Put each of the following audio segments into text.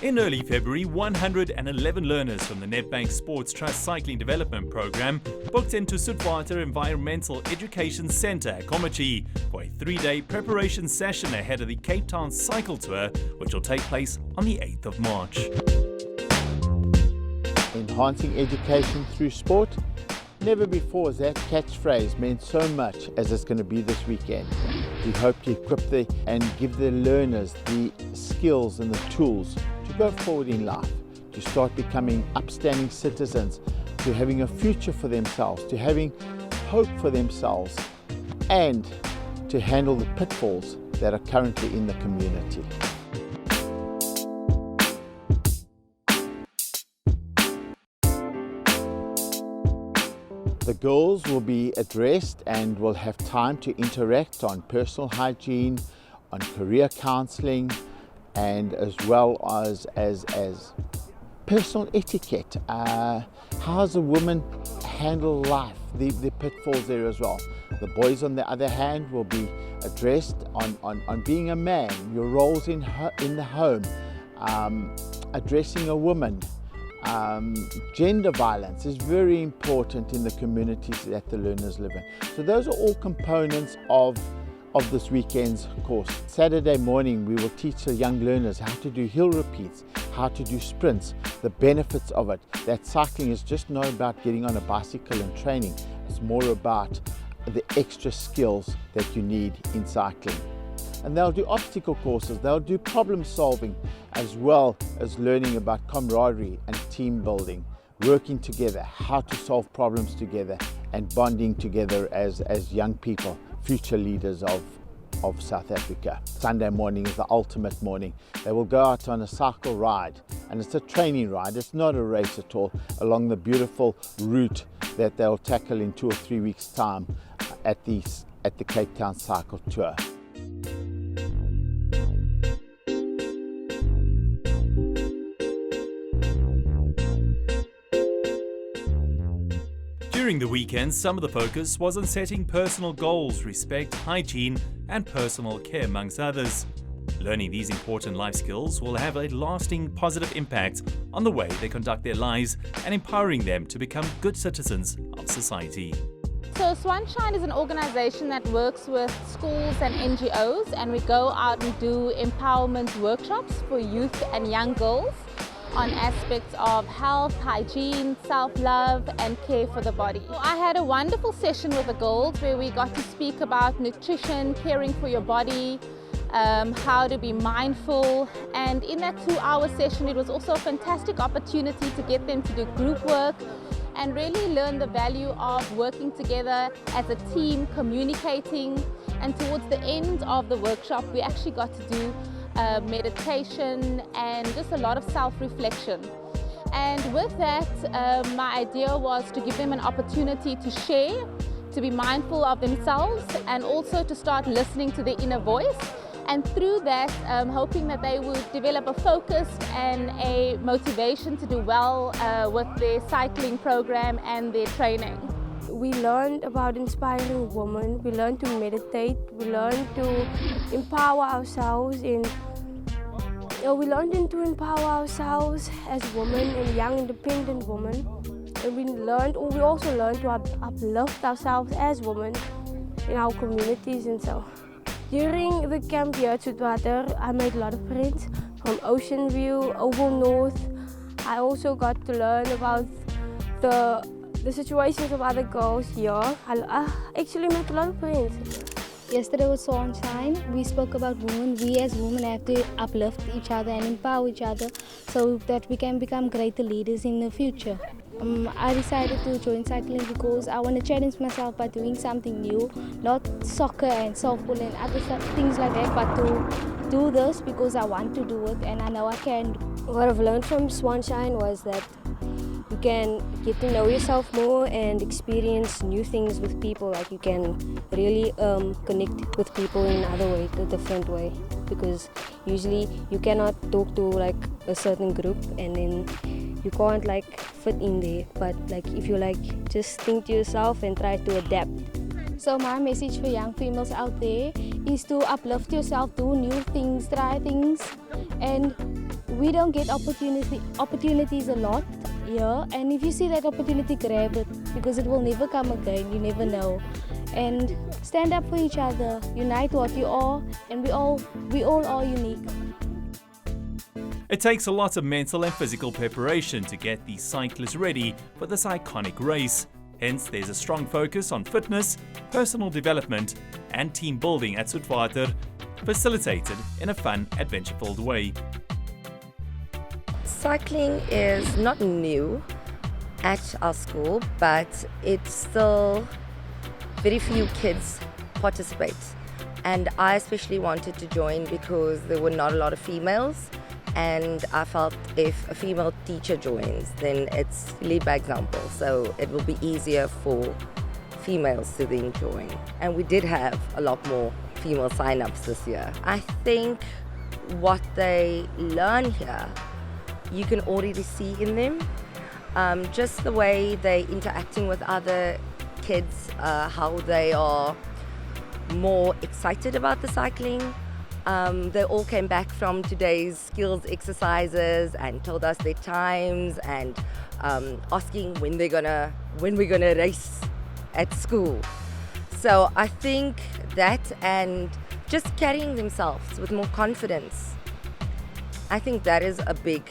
In early February, 111 learners from the Nedbank Sports Trust Cycling Development Programme booked into Soetwater Environmental Education Centre at Kommetjie for a 3-day preparation session ahead of the Cape Town Cycle Tour, which will take place on the 8th of March. Enhancing education through sport. Never before has that catchphrase meant so much as it's going to be this weekend. We hope to equip and give the learners the skills and the tools to go forward in life, to start becoming upstanding citizens, to having a future for themselves, to having hope for themselves, and to handle the pitfalls that are currently in the community. The girls will be addressed and will have time to interact on personal hygiene, on career counselling, and as well as personal etiquette. How does a woman handle life, the pitfalls there as well. The boys, on the other hand, will be addressed on being a man, your roles in the home, addressing a woman. Gender violence is very important in the communities that the learners live in. So those are all components of this weekend's course. Saturday morning we will teach the young learners how to do hill repeats, how to do sprints, the benefits of it. That cycling is just not about getting on a bicycle and training. It's more about the extra skills that you need in cycling. And they'll do obstacle courses, they'll do problem solving, as well as learning about camaraderie and team building, working together, how to solve problems together, and bonding together as young people, future leaders of South Africa. Sunday morning is the ultimate morning. They will go out on a cycle ride, and it's a training ride, it's not a race at all, along the beautiful route that they'll tackle in 2 or 3 weeks' time at the Cape Town Cycle Tour. During the weekend, some of the focus was on setting personal goals, respect, hygiene, and personal care, amongst others. Learning these important life skills will have a lasting positive impact on the way they conduct their lives and empowering them to become good citizens of society. So Swanshine is an organization that works with schools and NGOs, and we go out and do empowerment workshops for youth and young girls on aspects of health, hygiene, self-love and care for the body. So I had a wonderful session with the girls where we got to speak about nutrition, caring for your body, how to be mindful, and in that 2-hour session it was also a fantastic opportunity to get them to do group work and really learn the value of working together as a team, communicating, and towards the end of the workshop we actually got to do meditation and just a lot of self-reflection. And with that, my idea was to give them an opportunity to share, to be mindful of themselves, and also to start listening to their inner voice. And through that, hoping that they would develop a focus and a motivation to do well with their cycling program and their training. We learned about inspiring women, we learned to meditate, we learned to empower ourselves we learned to empower ourselves as women and young independent women. And we also learned to uplift ourselves as women in our communities and so. During the camp here at Soetwater, I made a lot of friends from Ocean View, Oval North. I also got to learn about the situations of other girls here. I actually met a lot of friends. Yesterday was Sunshine. We spoke about women. We as women have to uplift each other and empower each other so that we can become greater leaders in the future. I decided to join cycling because I want to challenge myself by doing something new, not soccer and softball and other things like that, but to do this because I want to do it and I know I can. What I've learned from Swanshine was that you can get to know yourself more and experience new things with people. Like you can really connect with people in another way, a different way, because usually you cannot talk to like a certain group and then you can't like fit in there. But like if you like just think to yourself and try to adapt. So my message for young females out there is to uplift yourself, do new things, try things, and we don't get opportunities a lot here, and if you see that opportunity, grab it, because it will never come again. You never know. And stand up for each other, unite what you are, and we all are unique. It takes a lot of mental and physical preparation to get these cyclists ready for this iconic race. Hence, there's a strong focus on fitness, personal development, and team building at Soetwater, facilitated in a fun, adventure-filled way. Cycling is not new at our school, but it's still very few kids participate. And I especially wanted to join because there were not a lot of females. And I felt if a female teacher joins, then it's lead by example. So it will be easier for females to then join. And we did have a lot more female sign-ups this year. I think what they learn here, you can already see in them. Just the way they're interacting with other kids, how they are more excited about the cycling. They all came back from today's skills exercises and told us their times and asking when we're gonna race at school. So I think that, and just carrying themselves with more confidence, I think that is a big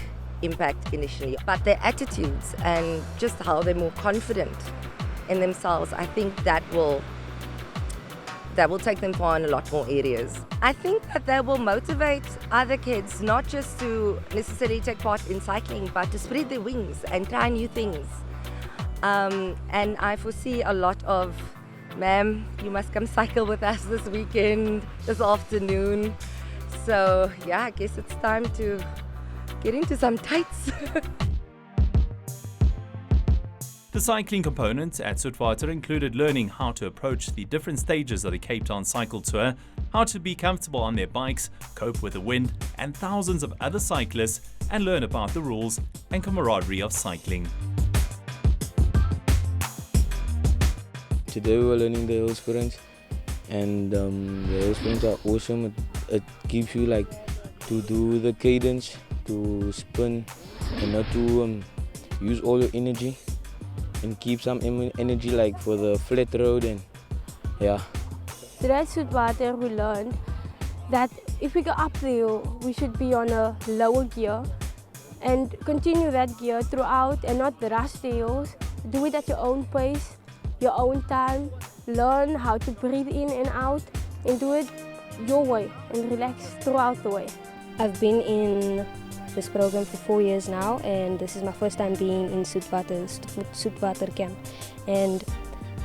impact initially. But their attitudes and just how they're more confident in themselves, I think that will take them far in a lot more areas. I think that they will motivate other kids not just to necessarily take part in cycling, but to spread their wings and try new things. And I foresee a lot of, ma'am, you must come cycle with us this weekend, this afternoon. So yeah, I guess it's time to get into some tights. The cycling component at Soetwater included learning how to approach the different stages of the Cape Town cycle tour, how to be comfortable on their bikes, cope with the wind and thousands of other cyclists, and learn about the rules and camaraderie of cycling. Today we were learning the hill sprints, and the hill sprints are awesome. It gives you like to do the cadence, to spin, and not to use all your energy. And keep some energy like for the flat road, and yeah. Today at Soetwater we learned that if we go up the hill, we should be on a lower gear and continue that gear throughout and not rush the hills. Do it at your own pace, your own time. Learn how to breathe in and out and do it your way and relax throughout the way. I've been in this program for 4 years now, and this is my first time being in Soetwater camp. And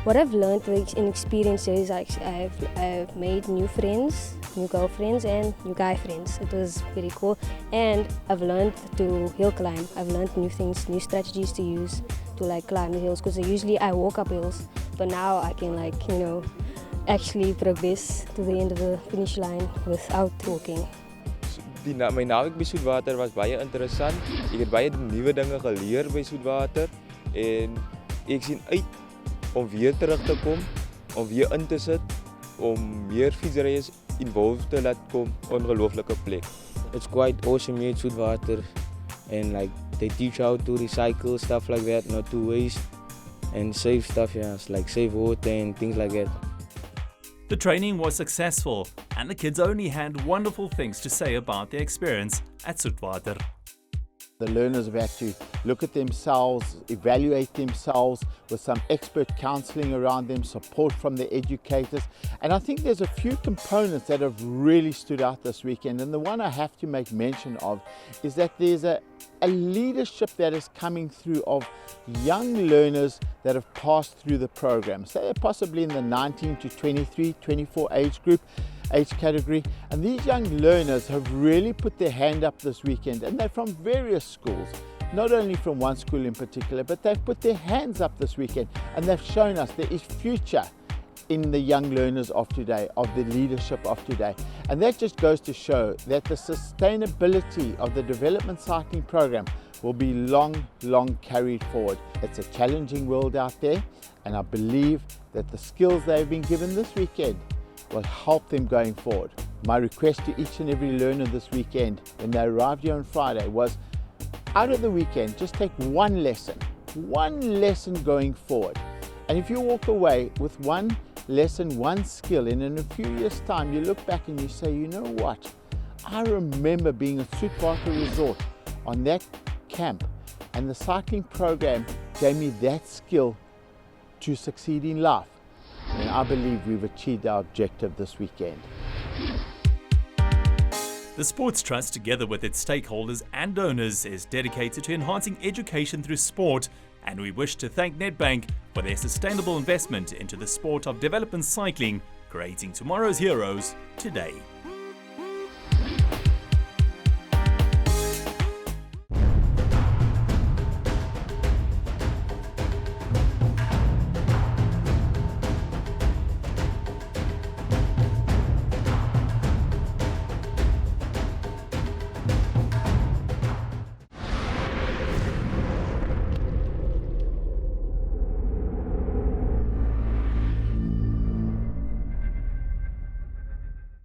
what I've learned in experiences, I've made new friends, new girlfriends and new guy friends. It was very cool, and I've learned to hill climb. I've learned new things, new strategies to use to like climb the hills, because usually I walk up hills, but now I can actually progress to the end of the finish line without walking. My naweek by Soetwater was baie interessant. Ek het baie nuwe dinge geleer by Soetwater en ek sien uit om weer terug te kom, om weer in te sit, om meer fietsryers involved te laat kom. Ongelooflike plek. It's quite awesome here at Soetwater, and like they teach how to recycle, stuff like that, not to waste, and save stuff, yeah, like save water and things like that. The training was successful, and the kids only had wonderful things to say about their experience at Soetwater. The learners have had to look at themselves, evaluate themselves with some expert counselling around them, support from the educators. And I think there's a few components that have really stood out this weekend. And the one I have to make mention of is that there's a leadership that is coming through of young learners that have passed through the program. So they're possibly in the 19 to 23, 24 age category, and these young learners have really put their hand up this weekend, and they're from various schools, not only from one school in particular, but they've put their hands up this weekend and they've shown us there is future in the young learners of today, of the leadership of today. And that just goes to show that the sustainability of the development cycling program will be long carried forward. It's a challenging world out there, and I believe that the skills they've been given this weekend will help them going forward. My request to each and every learner this weekend when they arrived here on Friday was, out of the weekend, just take one lesson going forward. And if you walk away with one lesson, one skill, and in a few years' time you look back and you say, you know what, I remember being at Soetwater Resort on that camp, and the cycling program gave me that skill to succeed in life. And I believe we've achieved our objective this weekend. The Sports Trust, together with its stakeholders and donors, is dedicated to enhancing education through sport, and we wish to thank Nedbank for their sustainable investment into the sport of development cycling, creating tomorrow's heroes today.